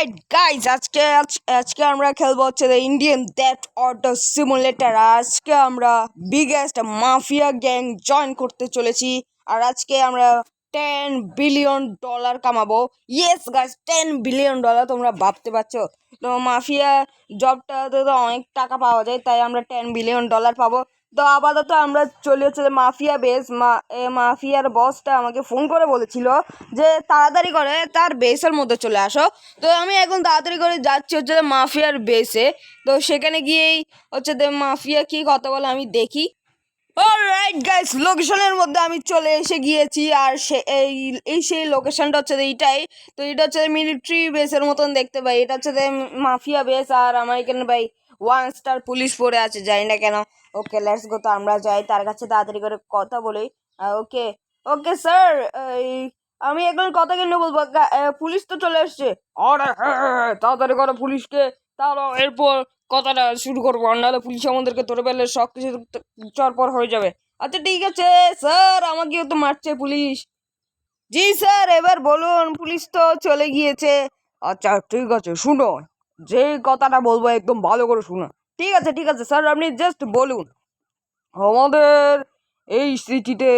Alright guys আজকে আমরা খেলবো হচ্ছে ইন্ডিয়ান ডেথ অটো সিমুলেটর। আজকে আমরা বিগেস্ট মাফিয়া গ্যাং জয়েন করতে চলেছি। আর আজকে আমরা $10 বিলিয়ন কামাবো। Yes guys, $10 billion. তোমরা ভাবতে পারছো তো মাফিয়া জবটাতে তো অনেক টাকা পাওয়া যায়, তাই আমরা $10 বিলিয়ন পাবো। তো আপাতত আমরা চলে হচ্ছে মাফিয়া বেস। মাফিয়ার বসটা আমাকে ফোন করে বলেছিল যে তাড়াতাড়ি করে তার বেসের মধ্যে চলে আসো। তো আমি এখন তাড়াতাড়ি করে যাচ্ছি হচ্ছে মাফিয়ার বেসে। তো সেখানে গিয়েই হচ্ছে মাফিয়া কি কথা বলে আমি দেখি। অলরাইট গাইস, লোকেশনের মধ্যে আমি চলে এসে গিয়েছি। আর সেই লোকেশনটা হচ্ছে এইটাই। তো এটা হচ্ছে মিলিটারি বেসের মতন দেখতে পাই। এটা হচ্ছে মাফিয়া বেস। আর আমার এখানে ভাই 1 স্টার পুলিশ পড়ে আছে, জানি না কেন। Okay let's go. তো আমরা যাই তার কাছে, তাড়াতাড়ি করে কথা বলি। ওকে ওকে স্যার, আমি এখন কথা কেন বলবো? পুলিশ তো চলে এসছে। আরে হ্যাঁ হ্যাঁ হ্যাঁ, তাড়াতাড়ি করে পুলিশকে তাহলে এরপর কথাটা শুরু করবো, আর নাহলে পুলিশ আমাদেরকে ধরে ফেলে সব কিছু চরপর হয়ে যাবে। আচ্ছা ঠিক আছে স্যার, আমাকেও তো মারছে পুলিশ। জি স্যার, এবার বলুন। পুলিশ তো চলে গিয়েছে। আচ্ছা ঠিক আছে, শুনো, যে কথাটা বলবো একদম ভালো করে শুনো। ঠিক আছে ঠিক আছে স্যার, আপনি জাস্ট বলুন। আমাদের এই সিটিতে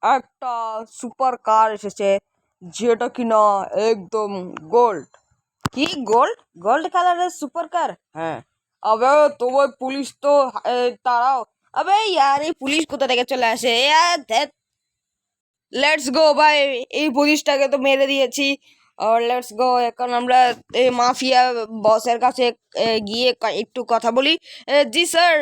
একটা সুপার কার এসেছে, যেটা কিনা একদম গোল্ড। কি গোল্ড? গোল্ড কালারের সুপার কার? হ্যাঁ। আবে তোমার পুলিশ তো তারাও। আবে ইয়ার, এই পুলিশ কোথা থেকে চলে আসে? লেটস গো ভাই, এই পুলিশটাকে তো মেরে দিয়েছি। আর লেটস গো, এখন আমরা এই মাফিয়া বসের কাছে গিয়ে একটু কথা বলি। জি স্যার,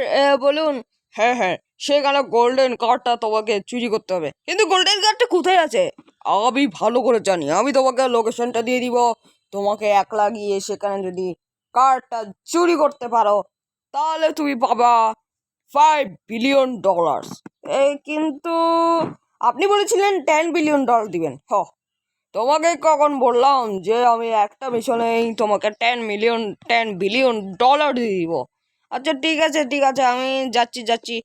বলুন। হ্যাঁ হ্যাঁ, সেখানে গোল্ডেন কার্ডটা তোমাকে চুরি করতে হবে। কিন্তু গোল্ডেন কার্ডটা কোথায় আছে? আমি ভালো করে জানি, আমি তোমাকে লোকেশনটা দিয়ে দিব। তোমাকে একলা গিয়ে সেখানে যদি কার্ডটা চুরি করতে পারো, তাহলে তুমি পাবা $5 বিলিয়ন। কিন্তু আপনি বলেছিলেন $10 বিলিয়ন দিবেন। তোমাকে কখন বললাম যে আমি একটা মিশনেই তোমাকে $10 বিলিয়ন দিয়ে দিব? আচ্ছা ঠিক আছে ঠিক আছে, আমি যাচ্ছি।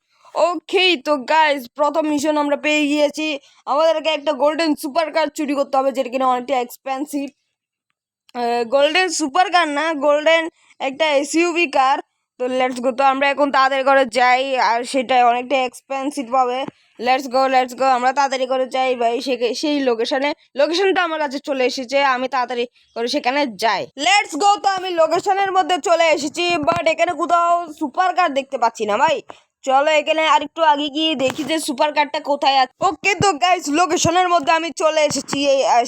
ওকে তো গাইজ, প্রথম মিশন আমরা পেয়ে গিয়েছি। আমাদেরকে একটা গোল্ডেন সুপার কার চুরি করতে হবে, যেটা কিনা অনেকটা এক্সপেন্সিভ। গোল্ডেন সুপার কার না, গোল্ডেন একটা এসইউভি কার। তো লেটস গো। তো আমরা এখন তাড়াতাড়ি করে যাই, আর সেটা অনেকটা এক্সপেন্সিভ পাবে। লেটস গো, আমরা তাড়াতাড়ি করে যাই ভাই। সেই লোকেশনটা আমার কাছে চলে এসেছে, আমি তাড়াতাড়ি করে সেখানে যাই। Let's go. তো আমি লোকেশনের মধ্যে চলে এসেছি, বাট এখানে কোথাও সুপার কার দেখতে পাচ্ছি না ভাই। চলো এখানে আরেকটু আগে গিয়ে দেখি যে সুপার কারটা কোথায় আছে। ওকে তো গাইস, লোকেশনের মধ্যে আমি চলে এসেছি।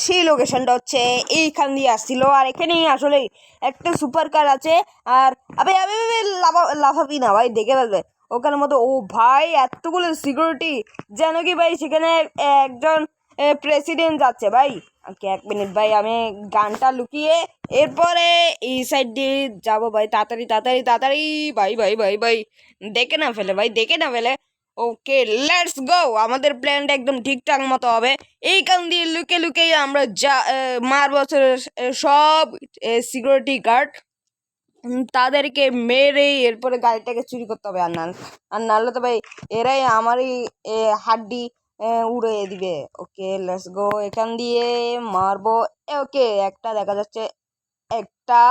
সেই লোকেশনটা হচ্ছে এইখান দিয়ে আসছিল, আর এখানেই আসলে একটা সুপার কার আছে। আর আবে আবে আবে, লাফাবি না ভাই, দেখে ফেলবে ওখানের মতো। ও ভাই, এতগুলো সিকিউরিটি, যেন কি ভাই সেখানে একজন প্রেসিডেন্ট যাচ্ছে ভাই। ওকে 1 মিনিট ভাই, আমি গানটা লুকিয়ে এরপরে এই সাইড দিয়ে যাবো ভাই। তাড়াতাড়ি তাড়াতাড়ি তাড়াতাড়ি। ভাই ভাই ভাই ভাই, দেখে না ফেলে ভাই, দেখে না ফেলে। ওকে লেটস গো, আমাদের প্ল্যানটা একদম ঠিকঠাক মতো হবে। এই কান দিয়ে লুকে লুকেই আমরা যা মারবো সব সিকিউরিটি গার্ড, তাদেরকে মেরে এরপরে গাড়িটাকে চুরি করতে হবে। আর নাহলে তো ভাই এরাই আমারই হাড্ডি উড়িয়ে দিবে। ওকে লেটস গো, এখান দিয়ে মারবো। ওকে, একটা দেখা যাচ্ছে, একটা,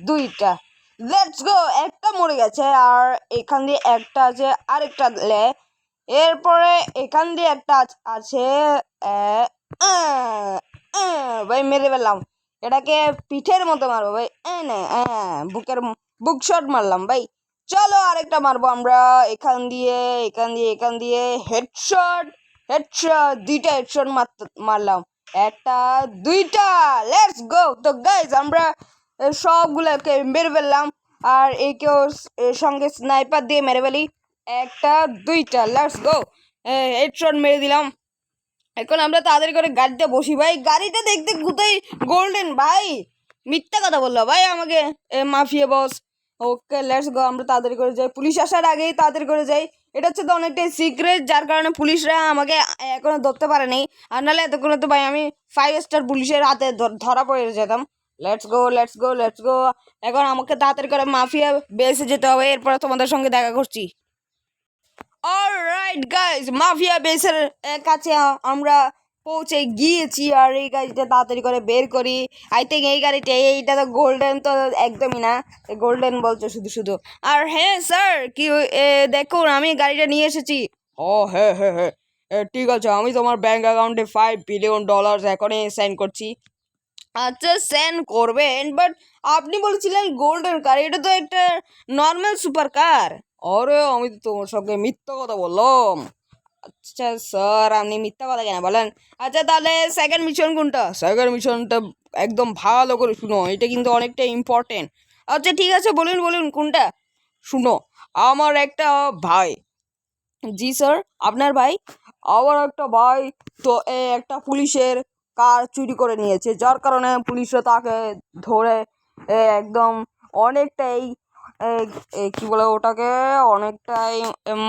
দুইটা। লেটস গো, একটা মরে গেছে। আর এখান দিয়ে একটা আছে, আরেকটা দিলে এরপরে এখান দিয়ে একটা আছে। ভাই মেরে ফেললাম এটাকে, পিঠের মতো মারবো ভাই। বুক শট মারলাম ভাই। চলো আরেকটা মারবো আমরা, এখান দিয়ে হেডশট। দুইটা হেডশট মারলাম। একটা, দুইটা। Let's go. তো গাইজ, আমরা সবগুলোকে মেরে ফেললাম। আর একেও সঙ্গে স্নাইপার দিয়ে মেরে ফেলি। একটা, দুইটা। লেটস গো, হেডশট মেরে দিলাম। এখন আমরা তাড়াতাড়ি করে গাড়িতে বসি ভাই। গাড়িটা দেখতে কোথায় গোল্ডেন ভাই, মিথ্যা কথা বললো ভাই আমাকে mafia boss. Okay let's go, আমরা তাড়াতাড়ি করে যাই, পুলিশ আসার আগেই তাড়াতাড়ি করে যাই। এটা হচ্ছে তো অনেকটাই সিক্রেট, যার কারণে পুলিশরা আমাকে এখনো ধরতে পারেনি। আর নাহলে এতক্ষণে তো ভাই আমি 5 স্টার পুলিশের হাতে ধরা পড়ে যেতাম। Let's go. এখন আমাকে তাড়াতাড়ি করে মাফিয়া বেসে যেতে হবে, এরপরে তোমাদের সঙ্গে দেখা করছি। অলরাইট গাইস, মাফিয়া বেসের কাছে আমরা পৌঁছে গিয়েছি। আর এই গাড়িটা তাড়াতাড়ি করে বের করি। আই থিঙ্ক এই গাড়িটা, এইটা তো গোল্ডেন তো একদমই না, গোল্ডেন বলছো শুধু শুধু। আর হ্যাঁ স্যার, কি দেখুন আমি গাড়িটা নিয়ে এসেছি। ও হ্যাঁ হ্যাঁ হ্যাঁ, ঠিক আছে, আমি তোমার ব্যাংক অ্যাকাউন্টে $5 বিলিয়ন এখনই সেন্ড করছি। আচ্ছা সেন্ড করবেন, বাট আপনি বলেছিলেন গোল্ডেন কার, এটা তো একটা নর্মাল সুপার কার। আরে আমি তো তোমার সঙ্গে মিথ্যা কথা বললাম। আচ্ছা স্যার, আপনি মিথ্যা কথা কেন বলেন? আচ্ছা তাহলে সেকেন্ড মিশন কোনটা? সেকেন্ড মিশনটা একদম ভালো করে শুনো, এটা কিন্তু অনেকটা ইম্পর্টেন্ট। আচ্ছা ঠিক আছে, বলুন বলুন কোনটা। শুনো, আমার একটা ভাই। জি স্যার, আপনার ভাই? আমার একটা ভাই তো একটা পুলিশের কার চুরি করে নিয়েছে, যার কারণে পুলিশরা তাকে ধরে একদম অনেকটাই কি বলে ওটাকে, অনেকটাই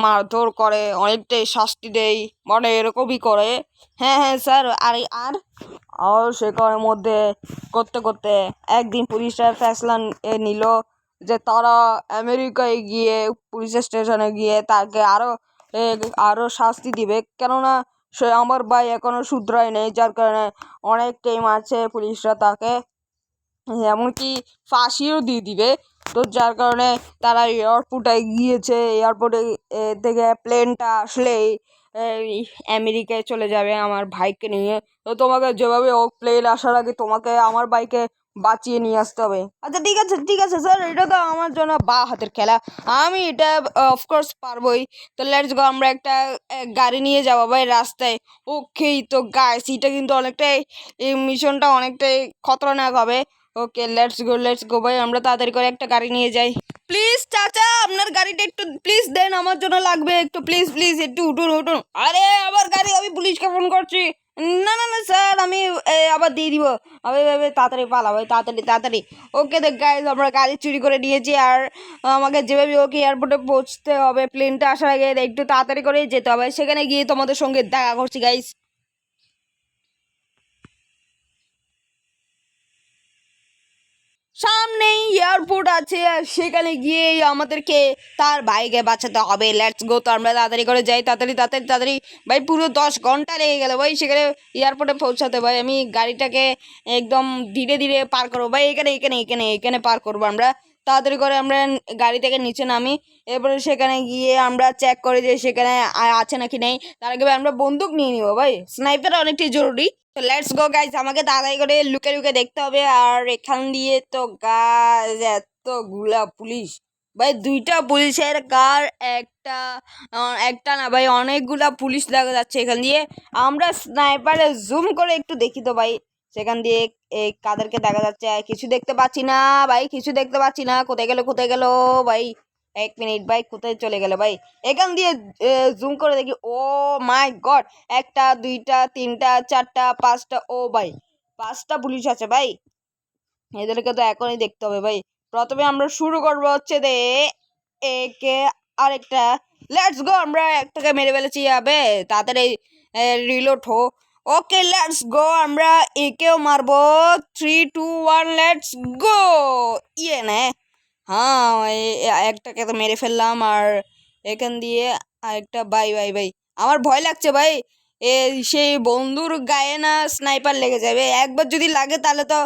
মারধর করে, অনেকটাই শাস্তি দেয়, মানে এরকমই করে। হ্যাঁ হ্যাঁ স্যার, আর আর সেখানের মধ্যে করতে করতে একদিন পুলিশরা ফ্যাসলা নিল যে তারা আমেরিকায় গিয়ে পুলিশ স্টেশনে গিয়ে তাকে আরো শাস্তি দিবে, কেননা সে আমার ভাই এখনো শুধরায় নেই, যার কারণে অনেক টাইম আছে পুলিশরা তাকে এমনকি ফাঁসিও দিয়ে দিবে। তো যার কারণে তারা এয়ারপোর্টে গিয়েছে, এয়ারপোর্টে থেকে প্লেনটা আসলেই আমেরিকায় চলে যাবে আমার ভাইকে নিয়ে। তো তোমাকে যেভাবে হোক প্লেন আসার আগে তোমাকে আমার ভাইকে বাঁচিয়ে নিয়ে আসতে হবে। আচ্ছা ঠিক আছে স্যার, এটা তো আমার জন্য বা হাতের খেলা, আমি এটা অফকোর্স পারবোই। তো লেটস গো, আমরা একটা গাড়ি নিয়ে যাবো ভাই রাস্তায়। ওকে, তো গাইস এটা কিন্তু অনেকটাই, এই মিশনটা অনেকটাই খতরনাক হবে। ওকে লেটস গো ভাই, আমরা তাড়াতাড়ি করে একটা গাড়ি নিয়ে যাই। প্লিজ চাচা, আপনার গাড়িটা একটু প্লিজ দেন, আমার জন্য লাগবে একটু, প্লিজ প্লিজ একটু উঠুন উঠুন। আরে আমার গাড়ি, আমি পুলিশকে ফোন করছি। না না না স্যার, আমি আবার দিয়ে দিব। তাড়াতাড়ি পালা ভাই, তাড়াতাড়ি তাড়াতাড়ি। ওকে দেখ গাইজ, আমরা গাড়ি চুরি করে নিয়েছি, আর আমাকে যেভাবে ওকে এয়ারপোর্টে পৌঁছতে হবে, প্লেনটা আসার আগে একটু তাড়াতাড়ি করে যেতে হবে, সেখানে গিয়ে তোমাদের সঙ্গে দেখা করছি গাইজ। সামনেই এয়ারপোর্ট আছে, আর সেখানে গিয়ে আমাদেরকে তার ভাইকে বাঁচাতে হবে। লেটস গো, তো আমরা তাড়াতাড়ি করে যাই, তাড়াতাড়ি তাড়াতাড়ি তাড়াতাড়ি। ভাই পুরো 10 ঘন্টা লেগে গেল ভাই সেখানে এয়ারপোর্টে পৌঁছাতে। ভাই আমি গাড়িটাকে একদম ধীরে ধীরে পার করবো ভাই, এখানে এখানে এখানে এখানে পার করবো আমরা। তাড়াতাড়ি করে আমরা গাড়ি থেকে নিচে নামি, এরপরে সেখানে গিয়ে আমরা চেক করি যে সেখানে আছে নাকি নেই। তার আগে ভাই আমরা বন্দুক নিয়ে নিবো ভাই, স্নাইপার অনেকটাই জরুরি। তো লেটস গো গাইজ, আমাকে তাড়াতাড়ি করে লুকে লুকে দেখতে হবে। আর এখান দিয়ে তো গাইজ এতগুলা পুলিশ, ভাই দুইটা পুলিশের কার, একটা না ভাই, অনেকগুলা পুলিশ দেখা যাচ্ছে এখান দিয়ে। আমরা স্নাইপারে জুম করে একটু দেখি তো ভাই, সেখান দিয়ে কাদেরকে দেখা যাচ্ছে। কিছু দেখতে পাচ্ছি না ভাই, কিছু দেখতে পাচ্ছি না, কোথায় গেল কোথায় গেল ভাই? এক মিনিট ভাই, কোথায় চলে গেল ভাই? এখান দিয়ে জুম করে দেখি। ও মাই গড, একটা দুইটা তিনটা চারটা পাঁচটা, ও ভাই 5টা পুলিশ আছে ভাই। এদেরকে তো এখনই দেখতে হবে ভাই। প্রথমে আমরা শুরু করবো হচ্ছে একে আরেকটা। লেটস গো, আমরা একটাকে মেরে ফেলেছি, যাবে তাড়াতাড়ি রিলোড হো। ওকে লেটস গো, আমরা একেও মারবো। 3 2 1 লেটস গো। ইয়ে নে, হ্যাঁ একটাকে তো মেরে ফেললাম। আর এখান দিয়ে আরেকটা, বাই বাই ভাই, আমার ভয় লাগছে ভাই। সেই বন্ধুর গায়ে না স্নাইপার লেগে যাবে, একবার যদি লাগে তাহলে তো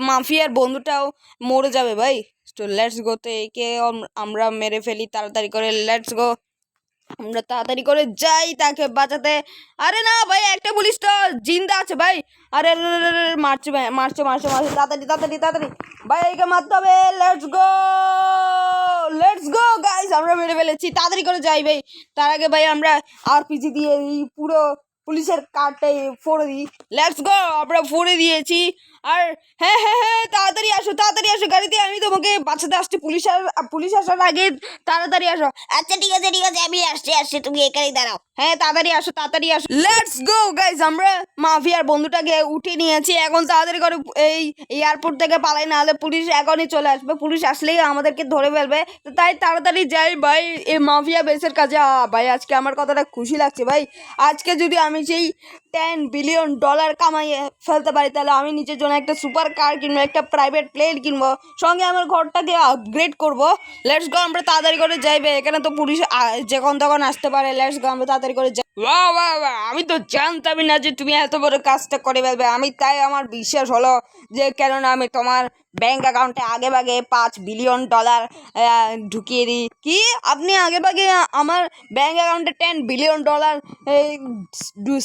মাফিয়ার বন্ধুটাও মরে যাবে ভাই। তো লেটস গো, তো একে আমরা মেরে ফেলি তাড়াতাড়ি করে। লেটস গো, আমরা তাড়াতাড়ি করে যাই তাকে বাঁচাতে। আরে না ভাই, একটা পুলিশ তো জিন্দা আছে ভাই। আরে আরে, আরে, আরে, আরে, মারছে ভাই, মারছে মারছে মারছে, তাড়াতাড়ি তাড়াতাড়ি তাড়াতাড়ি ভাই, একে মারতে হবে। Let's go let's go guys, আমরা মেরে ফেলেছি, তাড়াতাড়ি করে যাই ভাই। তার আগে ভাই আমরা আরপিজি দিয়ে এই পুরো পুলিশের কারটাই ফোড়ে দিই। লেটস গো, আমরা ফোড়ে দিয়েছি। আর হ্যাঁ হ্যাঁ হ্যাঁ, তাড়াতাড়ি আসো গাড়িতে, আমি তোমাকে বাঁচাতে আসছি। পুলিশ আসার আগে তাড়াতাড়ি আসো। আচ্ছা ঠিক আছে ঠিক আছে, আমি আসছি আসছি, তুমি এখানেই দাঁড়াও। হ্যাঁ তাড়াতাড়ি আসো তাড়াতাড়ি আসো। লেটস গো গাইস, আমরা মাফিয়ার বন্ধুটাকে উঠিয়ে নিয়েছি, এখন তাড়াতাড়ি করে এই এয়ারপোর্ট থেকে পালাই, না হলে পুলিশ এখনই চলে আসবে। পুলিশ আসলেই আমাদেরকে ধরে ফেলবে, তো তাই তাড়াতাড়ি যাই ভাই এই মাফিয়া বেসের কাছে। ভাই আজকে আমার কথাটা খুশি লাগছে ভাই, আজকে যদি আমি সেই $10 বিলিয়ন কামাইয়ে ফেলতে পারি, তাহলে আমি নিজের জন্য একটা সুপার কার কিনবো, একটা প্রাইভেট প্লেন কিনবো, সঙ্গে আমার ঘরটাকে আপগ্রেড করবো। লেটস গো, আমরা তাড়াতাড়ি করে যাইবে, এখানে তো পুলিশ যখন তখন আসতে পারে। লেটস গো, আমরা তাড়াতাড়ি করে যাই। বাহ বাহ বাহ, আমি তো জানতামই না যে তুমি এত বড় কাজটা করে ফেলবে। তাই আমার বিশ্বাস হলো যে, কেননা আমি তোমার ব্যাংক অ্যাকাউন্টে আগে ভাগে $5 বিলিয়ন ঢুকিয়ে দিই। কি, আপনি আগে ভাগে আমার ব্যাংক অ্যাকাউন্টে $10 বিলিয়ন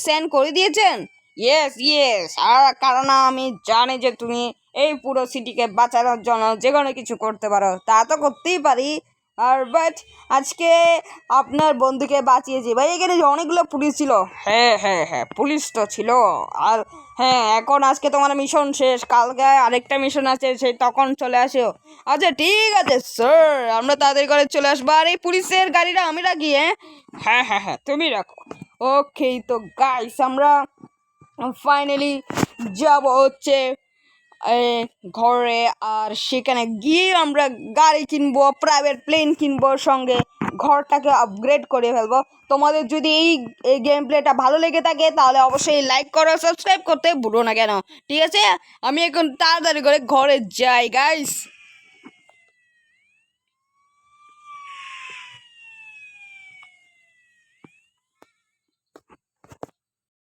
সেন্ড করে দিয়েছেন? ইয়েস ইয়েস, আর কারণ আমি জানি যে তুমি এই পুরো সিটিকে বাঁচানোর জন্য যে কোনো কিছু করতে পারো, তা তো করতেই পারি। আর বাট আজকে আপনার বন্ধুকে বাঁচিয়েছি ভাই। এখানে যে অনেকগুলো পুলিশ ছিল। হ্যাঁ হ্যাঁ হ্যাঁ, পুলিশ তো ছিল। আর হ্যাঁ, এখন আজকে তোমার মিশন শেষ, কালকে আরেকটা মিশন আছে, সেই তখন চলে আসো। আচ্ছা ঠিক আছে স্যার, আমরা তাড়াতাড়ি করে চলে আসবো। আর এই পুলিশের গাড়িটা আমি রাখি। হ্যাঁ হ্যাঁ হ্যাঁ, তুমি রাখো। ওকে, তো গাইস আমরা ফাইনালি যাব হচ্ছে ঘরে। আর সেখানে গিয়ে আমরা গাড়ি কিনবো, প্রাইভেট প্লেন কিনবো, সঙ্গে ঘরটাকে আপগ্রেড করে ফেলবো। তোমাদের যদি এই গেম প্লেটা ভালো লেগে থাকে তাহলে অবশ্যই লাইক করো, সাবস্ক্রাইব করতে ভুলো না কেন। ঠিক আছে, আমি এখন তাড়াতাড়ি করে ঘরে যাই গাইস।